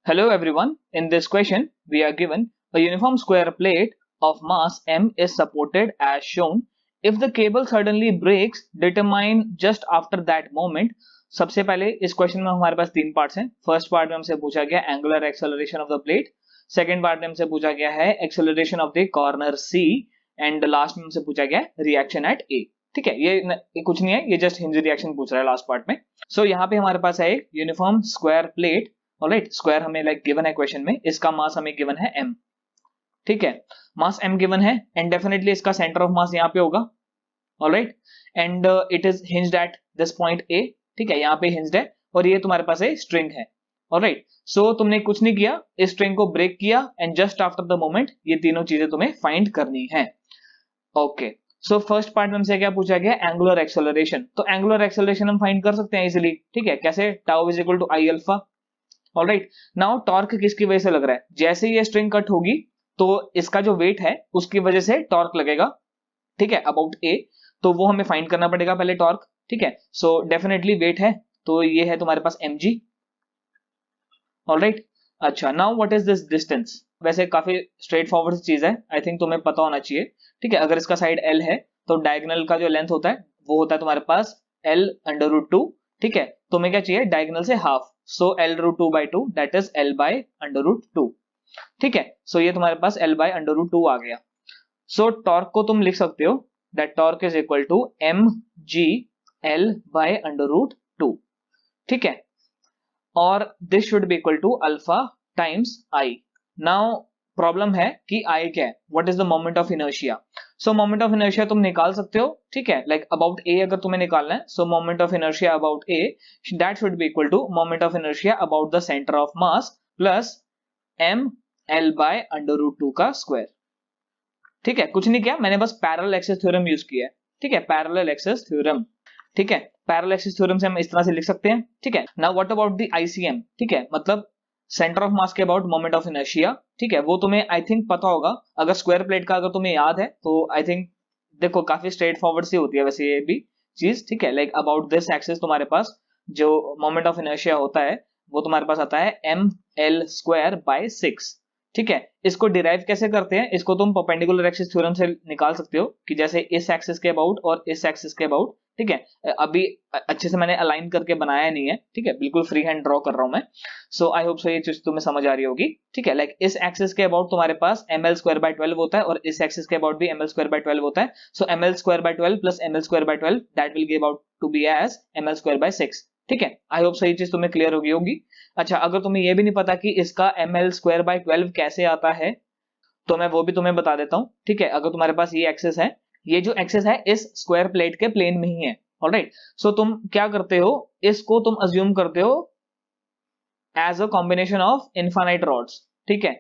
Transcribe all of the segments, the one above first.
Hello everyone, in this question we are given a uniform square plate of mass m is supported as shown. If the cable suddenly breaks, determine just after that moment. सबसे पहले इस question में हमारे पास तीन parts हैं. First part में हमसे पूछा गया angular acceleration of the plate, second part में हमसे पूछा गया है acceleration of the corner C and last में हमसे पूछा गया रिएक्शन एट ए. ठीक है, ये कुछ नहीं है, ये जस्ट हिंज रिएक्शन पूछ रहा है लास्ट पार्ट में. सो यहाँ पे हमारे पास है एक uniform square plate. Alright, square हमें लाइक गिवन है क्वेश्चन में, इसका मास हमें गिवन है m. ठीक है, मास m गिवन है एंड डेफिनेटली इसका सेंटर ऑफ मास यहाँ पे होगा. Alright, and it is hinged at this point a. ठीक है, यहाँ पे हिंज्ड है और ये तुम्हारे पास एक स्ट्रिंग है. ऑलराइट, सो तुमने कुछ नहीं किया, इस स्ट्रिंग को ब्रेक किया and just after the moment ये तीनों चीजें तुम्हें फाइंड करनी है. ओके, सो फर्स्ट पार्ट में हमसे क्या पूछा गया, एंगुलर एक्सेलरेशन. तो एंगुलर एक्सेलरेशन हम फाइंड कर सकते हैं इजीली. ठीक है, कैसे, tau is equal to I alpha. Alright, now torque किसकी वजह से लग रहा है, जैसे ये स्ट्रिंग कट होगी तो इसका जो वेट है उसकी वजह से टॉर्क लगेगा. ठीक है, अबाउट ए, तो वो हमें फाइंड करना पड़ेगा पहले टॉर्क. ठीक है, सो डेफिनेटली वेट है तो ये है तुम्हारे पास mg. ऑलराइट, अच्छा, now what is this distance. वैसे काफी स्ट्रेट फॉरवर्ड चीज है, आई थिंक तुम्हें पता होना चाहिए. ठीक है, अगर इसका साइड l है तो डायगोनल का जो लेंथ होता है वो होता है तुम्हारे पास l अंडर रूट 2. ठीक है, तुम्हें क्या चाहिए, डायगोनल से half, so l root 2 by 2 that is l by under root 2. ठीक है, सो ये तुम्हारे पास l बाय अंडर रूट 2 आ गया. सो टॉर्क को तुम लिख सकते हो that torque is equal to mg l by under root 2. ठीक है, और this should be equal to alpha times i. Now problem है कि i क्या है, what is the moment of inertia. So moment of inertia तुम निकाल सकते हो. ठीक है, लाइक अबाउट a अगर तुम्हें निकालना है, so moment of inertia about a that should be equal to moment of inertia about the centre of mass plus m l by under root 2 का स्क्वायर. ठीक है, कुछ नहीं किया, मैंने बस पैरेलल एक्सिस थ्योरम यूज किया है. ठीक है, पैरेलल एक्सिस थ्योरम. ठीक है, पैरेलल एक्सिस थ्योरम से हम इस तरह से लिख सकते हैं. ठीक है, now what about the ICM. ठीक है, मतलब सेंटर ऑफ मास के अबाउट मोमेंट ऑफ इनर्शिया. ठीक है, वो तुम्हें आई थिंक पता होगा, अगर स्क्वायर प्लेट का अगर तुम्हें याद है तो आई थिंक देखो काफी स्ट्रेट फॉरवर्ड सी होती है वैसे ये भी चीज. ठीक है, लाइक अबाउट दिस एक्सिस तुम्हारे पास जो मोमेंट ऑफ इनर्शिया होता है वो तुम्हारे पास आता है ml स्क्वायर बाय 6. ठीक है, इसको डिराइव कैसे करते हैं, इसको तुम परपेंडिकुलर एक्सिस थ्योरम से निकाल सकते हो कि जैसे इस एक्सिस के अबाउट और इस एक्सिस के अबाउट. ठीक है, अभी अच्छे से मैंने अलाइन करके बनाया नहीं है. ठीक है, बिल्कुल फ्री हैंड ड्रॉ कर रहा हूं मैं. सो आई होप सो ये चीज तुम्हें समझ आ रही होगी. ठीक है, लाइक इस एक्सिस के अबाउट तुम्हारे पास ml स्क्वायर बाय 12 होता है और इस एक्सिस के अबाउट भी ml स्क्वायर बाय 12 होता है. So ml square by 12 plus ml square by 12 that will give out to be as ml square by 6. ठीक है, आई होप सो ये चीज तुम्हें क्लियर होगी. अच्छा, अगर तुम्हें ये भी नहीं पता कि इसका ml स्क्वायर बाय 12 कैसे आता है तो मैं वो भी तुम्हें बता देता हूं. ठीक है, अगर तुम्हारे पास ये एक्सिस है, ये जो एक्सिस है इस स्क्वायर प्लेट के प्लेन में ही है. ऑलराइट, सो तुम क्या करते हो, इसको तुम अज्यूम करते हो as a combination of infinite rods. ठीक है,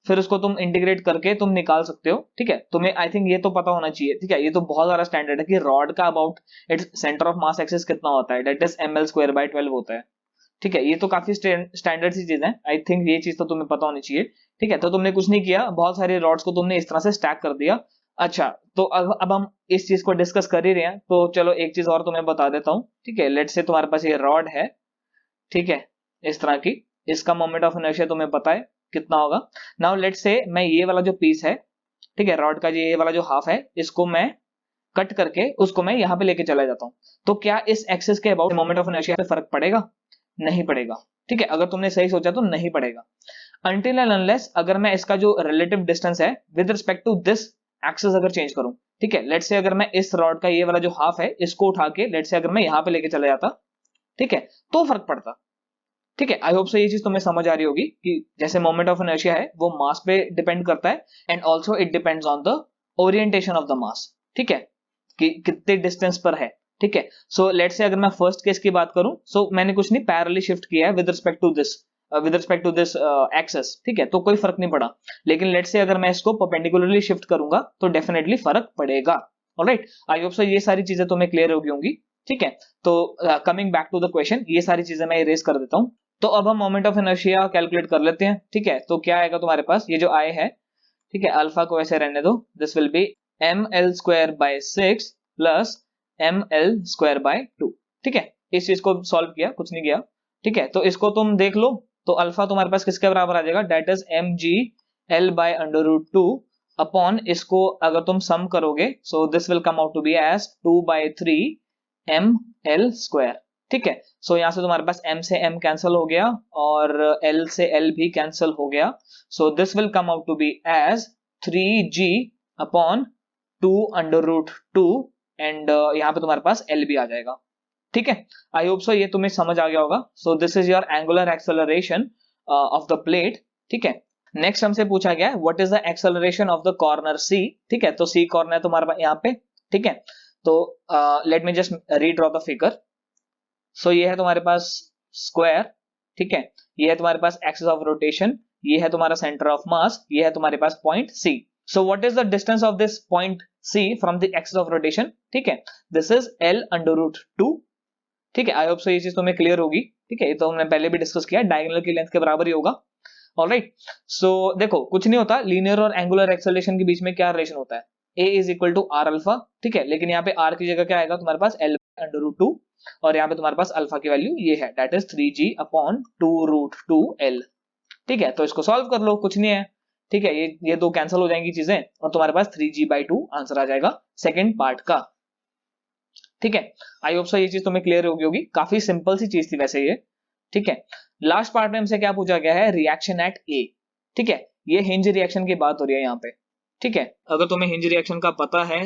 फिर उसको तुम इंटीग्रेट करके तुम निकाल सकते हो. ठीक है, तुम्हें आई थिंक ये तो पता होना चाहिए. ठीक है, ये तो बहुत सारा स्टैंडर्ड है कि रॉड का about its centre of mass axis कितना होता है, that is ml square by 12 होता है. ठीक है, ये तो काफी स्टैंडर्ड सी चीज है, आई थिंक ये चीज तो तुम्हें पता होनी चाहिए. ठीक है, तो तुमने कुछ नहीं किया, बहुत सारे रॉड्स को तुमने इस तरह से स्टैक कर दिया. अच्छा, तो अब हम इस चीज को डिस्कस कर ही रहे हैं तो चलो एक चीज और तुम्हें बता देता हूं. ठीक है, लेट्स से तुम्हारे पास ये रॉड है. ठीक है, इस तरह की, इसका मोमेंट ऑफ इनर्शिया तुम्हें पता है कितना होगा. नाउ लेट्स से मैं ये वाला जो पीस है, ठीक है, रॉड का ये वाला जो हाफ है, इसको मैं कट करके उसको मैं यहाँ पे लेके चला जाता हूँ, तो क्या इस एक्सिस के अबाउट मोमेंट ऑफ इनर्शिया पे फर्क पड़ेगा? नहीं पड़ेगा. ठीक है, अगर तुमने सही सोचा तो नहीं पड़ेगा. अनटिल एंड अनलेस अगर मैं इसका जो रिलेटिव डिस्टेंस है with respect to this axis अगर चेंज करूं. ठीक है, लेट्स से अगर मैं इस रॉड का ये वाला जो हाफ है इसको उठा के लेट्स से अगर मैं यहाँ पे लेके चला जाता, ठीक है, तो फर्क पड़ता. ठीक है, आई होप सो ये चीज तुम्हें समझ आ रही होगी कि जैसे मोमेंट ऑफ इनर्शिया है वो मास पे डिपेंड करता है and also it depends on the orientation of the mass. ठीक है, कि कितने डिस्टेंस पर है. ठीक है, सो लेट्स से अगर मैं फर्स्ट केस की बात करूं, सो मैंने कुछ नहीं, पैरेलली शिफ्ट किया है with respect to this axes. ठीक है, तो कोई फर्क नहीं पड़ा. लेकिन लेट्स से अगर मैं इसको परपेंडिकुलरली शिफ्ट करूंगा तो डेफिनेटली फर्क पड़ेगा. ऑलराइट, आई होप सो ये सारी चीजें तुम्हें क्लियर होगी होंगी. ठीक है, तो coming back to the question, ये सारी चीजें मैं इरेज कर देता हूं. तो अब हम मोमेंट ऑफ इनर्शिया कैलकुलेट कर लेते हैं. ठीक है, तो क्या आएगा तुम्हारे पास, ये जो आई है, ठीक है, अल्फा को ऐसे रहने दो, this will be ml square by 6 plus ml square bye 2. ठीक है, इस चीज को सॉल्व किया, कुछ नहीं किया. ठीक है, तो इसको तुम देख लो तो अल्फा तुम्हारे पास किसके बराबर आ जाएगा, that is M G L by under root two upon, इसको अगर तुम सम करोगे so this will come out to be as 2/3 M L square. ठीक है, सो यहां से तुम्हारे पास m से m कैंसिल हो गया और l से l भी कैंसिल हो गया, so this will come out to be as 3g upon 2 under root 2 and यहाँ पे तुम्हारे पास l भी आ जाएगा। ठीक है, आई होप सो ये तुम्हें समझ आ गया होगा। So this is your angular acceleration of the plate. ठीक है, नेक्स्ट हमसे पूछा गया है what is the acceleration of the corner C। ठीक है, तो C कॉर्नर है तुम्हारे पास यहाँ पे। ठीक है, तो let me just redraw the figure. So ये है तुम्हारे पास स्क्वायर। ठीक है, ये है तुम्हारे पास एक्सिस ऑफ रोटेशन, ये है तुम्हारा सेंटर ऑफ मास, ये है तुम्हारे पास point C। So what is the distance of this point C from the axis of rotation. ठीक है, this is L under root 2। ठीक है, आई होप सो ये चीज तुम्हें क्लियर होगी। ठीक है, ये तो हमने पहले भी डिस्कस किया, डायगोनल की लेंथ के बराबर ही होगा। ऑलराइट, सो देखो कुछ नहीं होता, लीनियर और एंगुलर एक्सेलरेशन के बीच में क्या रिलेशन होता है, A is equal to are alpha. ठीक है, लेकिन यहाँ पे R की जगह क्या आएगा तुम्हारे पास, L अंडर रूट 2 और यहाँ पे तुम्हारे पास अल्फा की वैल्यू ये है, that is 3g upon 2 root 2 L। ठीक है, तो इसको सॉल्व कर लो, कुछ नहीं है। ठीक है, ये दो कैंसिल हो जाएंगी चीजें और तुम्हारे पास 3g/2 आंसर आ जाएगा सेकंड पार्ट का। ठीक है, आई होप सो ये चीज तुम्हें क्लियर होगी। काफी सिंपल सी चीज थी वैसे ये। ठीक है, लास्ट पार्ट में हमसे क्या पूछा गया है, रिएक्शन एट ए। ठीक है, ये हिंज रिएक्शन की बात हो रही है यहाँ पे। ठीक है, अगर तुम्हें हिंज रिएक्शन का पता है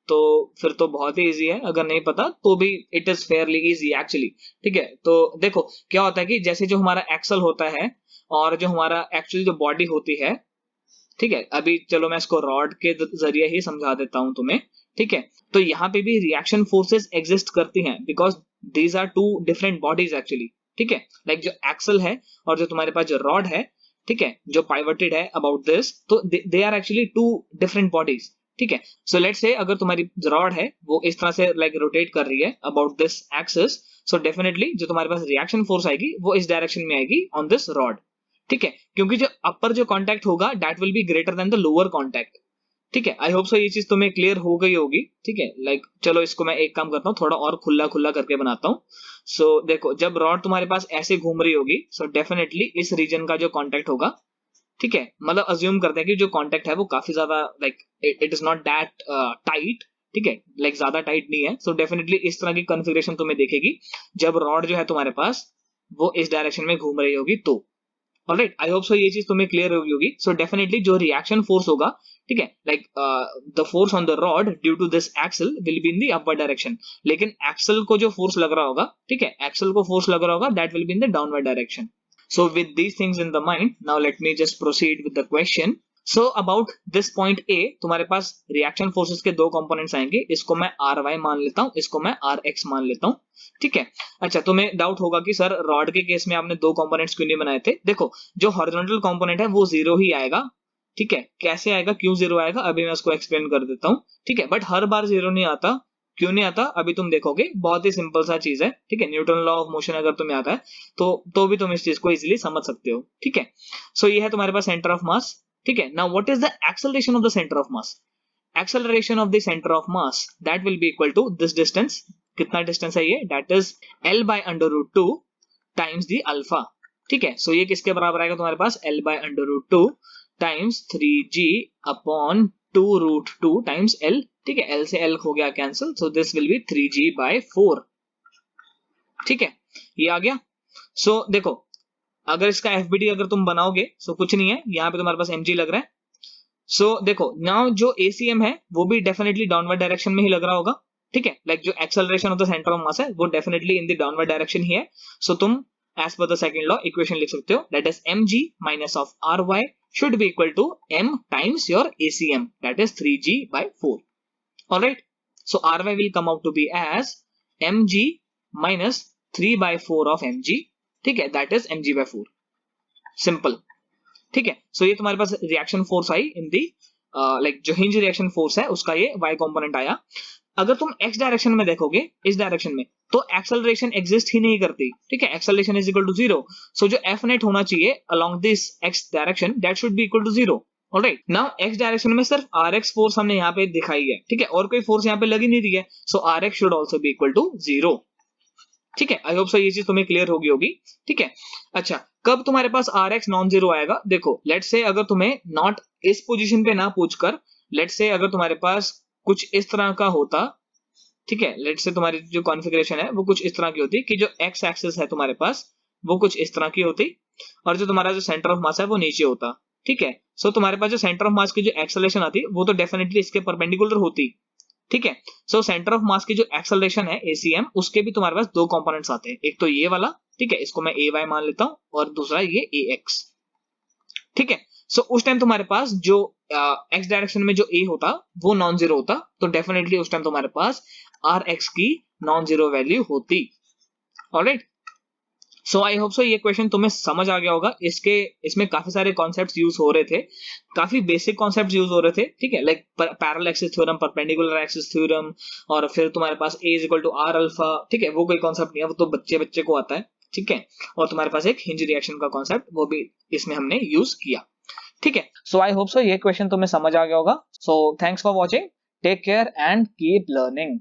तो फिर तो बहुत ही इजी है, अगर नहीं पता तो भी it is fairly easy actually. ठीक है, तो देखो क्या होता है कि जैसे जो हमारा एक्सल होता है और जो हमारा एक्चुअली जो बॉडी होती है, ठीक है, अभी चलो मैं इसको रॉड के जरिए ही समझा देता हूं तुम्हें। ठीक है, तो यहाँ पे भी रिएक्शन फोर्सेस एग्जिस्ट करती हैं because these are two different bodies actually. ठीक है, लाइक जो एक्सल है और जो तुम्हारे पास जो रॉड है, ठीक है, जो पाइवटेड है अबाउट दिस, तो they are actually two different bodies. ठीक है, सो लेट्स से अगर तुम्हारी रॉड है वो इस तरह से लाइक रोटेट कर रही है about this axis, so definitely जो तुम्हारे पास रिएक्शन फोर्स आएगी वो इस डायरेक्शन में आएगी ऑन दिस रॉड। ठीक है, क्योंकि जो अपर जो कांटेक्ट होगा that will be greater than the lower contact. ठीक है, आई होप सो ये चीज तुम्हें क्लियर हो गई होगी। ठीक है, लाइक चलो इसको मैं एक काम करता हूँ, थोड़ा और खुला खुला करके बनाता हूँ। सो देखो जब रॉड तुम्हारे पास ऐसे घूम रही होगी सो डेफिनेटली इस रीजन का जो कांटेक्ट होगा, ठीक है, मतलब अज्यूम करते हैं कि जो कांटेक्ट है वो काफी ज्यादा like it is not that tight. ठीक है, लाइक ज्यादा टाइट नहीं है, सो डेफिनेटली इस तरह की कॉन्फ़िगरेशन तुम्हें दिखेगी जब रॉड जो है तुम्हारे पास वो इस डायरेक्शन में घूम रही होगी तो। ऑलराइट, आई होप सो ये चीज तुम्हें क्लियर होगी। सो डेफिनेटली जो रिएक्शन फोर्स होगा, ठीक है, like the force on the rod due to this axle will be in the upward direction, लेकिन एक्सल को जो फोर्स लग रहा होगा, ठीक है, एक्सल को फोर्स लग रहा होगा that will be in the downward direction. So with these things in the mind, now let me just proceed with the question. So about this point A, तुम्हारे पास रिएक्शन फोर्सेस के दो components आएंगे, इसको मैं RY मान लेता हूँ, इसको मैं RX मान लेता हूँ। ठीक है, अच्छा तुम्हें डाउट होगा कि सर रॉड के केस में आपने दो कंपोनेंट्स क्यों नहीं बनाए थे। देखो जो हॉरिजॉन्टल कंपोनेंट है वो जीरो ही आएगा। ठीक है, कैसे आएगा, क्यों जीरो आएगा, अभी मैं उसको एक्सप्लेन कर देता हूँ। ठीक है, बट हर बार जीरो नहीं आता, क्यों नहीं आता अभी तुम देखोगे, बहुत ही सिंपल सा चीज है। ठीक है, न्यूटन लॉ ऑफ मोशन अगर तुम्हें आता है तो भी तुम इस चीज को इजीली समझ सकते हो। ठीक है, सो ये है तुम्हारे पास सेंटर ऑफ मास। ठीक है, now what is the acceleration of the centre of mass. Acceleration of the centre of mass that will be equal to this distance. कितना डिस्टेंस है ये, दैट is L by under root 2 times the alpha. ठीक है, so ये किसके बराबर आएगा तुम्हारे पास, L by under root 2 times 3g upon 2 root 2 times L। ठीक है, L से L हो गया cancel, so this will be 3g/4। ठीक है, ये आ गया। सो देखो अगर इसका FBD अगर तुम बनाओगे सो कुछ नहीं है, यहाँ पे तुम्हारे पास mg लग रहा है। सो देखो नाउ जो ACM है वो भी डेफिनेटली डाउनवर्ड डायरेक्शन में ही लग रहा होगा। ठीक है, लाइक जो acceleration of the centre of mass है वो definitely in the downward direction ही है। सो तुम as per the second law equation लिख सकते हो, that is mg minus of ry should be equal to m times your ACM, that is 3g/4. Alright, so ry will come out to be as mg minus 3/4 of mg. ठीक है, that is mg/4. Simple. ठीक है, so ये तुम्हारे पास reaction force आई इन दी like जो hinge reaction force है उसका ये y कंपोनेंट आया। अगर तुम x डायरेक्शन में देखोगे, इस डायरेक्शन में, तो एक्सेलरेशन एग्जिस्ट ही नहीं करती। ठीक है, acceleration is equal to 0, so जो F नेट होना चाहिए along this x direction that should be equal to 0। Alright, now x direction में सिर्फ Rx फोर्स हमने यहाँ पे दिखाई है। ठीक है, और कोई फोर्स यहाँ पे लग ही नहीं रही है, so Rx should also be equal to 0। ठीक है, आई होप सो ये चीज तुम्हें क्लियर होगी। ठीक है, अच्छा कब तुम्हारे पास आर एक्स नॉन जीरो आएगा? देखो लेट से अगर तुम्हें नॉट इस पोजीशन पे ना पूछकर, लेट से अगर तुम्हारे पास कुछ इस तरह का होता, ठीक है, लेट से तुम्हारी जो कॉन्फ़िगरेशन है वो कुछ इस तरह की होती कि जो एक्स एक्सिस है तुम्हारे पास वो कुछ इस तरह की होती और जो तुम्हारा जो सेंटर ऑफ मास है वो नीचे होता। ठीक है, सो तुम्हारे पास जो सेंटर ऑफ मास की जो एक्सेलरेशन आती वो तो डेफिनेटली इसके परपेंडिकुलर होती। ठीक है, सो सेंटर ऑफ मास की जो एक्सेलरेशन है एसीएम, उसके भी तुम्हारे पास दो कंपोनेंट्स आते हैं, एक तो ये वाला, ठीक है, इसको मैं ए वाई मान लेता हूं, और दूसरा ये ए एक्स। ठीक है, सो उस टाइम तुम्हारे पास जो एक्स डायरेक्शन में जो ए होता वो नॉन जीरो होता, तो डेफिनेटली उस टाइम तुम्हारे पास आर एक्स की नॉन जीरो वैल्यू होती। Alright, so I hope so ये क्वेश्चन तुम्हें समझ आ गया होगा। इसमें काफी सारे कॉन्सेप्ट्स यूज हो रहे थे, काफी बेसिक कॉन्सेप्ट्स यूज हो रहे थे। ठीक है, like parallel axis theorem, perpendicular axis theorem, और फिर तुम्हारे पास a is equal to are alpha. ठीक है, वो कोई कॉन्सेप्ट नहीं है, वो तो बच्चे बच्चे को आता है। ठीक है, और तुम्हारे पास एक हिंज रिएक्शन का कॉन्सेप्ट वो भी इसमें हमने यूज किया। ठीक है, सो आई होप सो ये क्वेश्चन तुम्हें समझ आ गया होगा। So thanks for watching, take care and keep learning.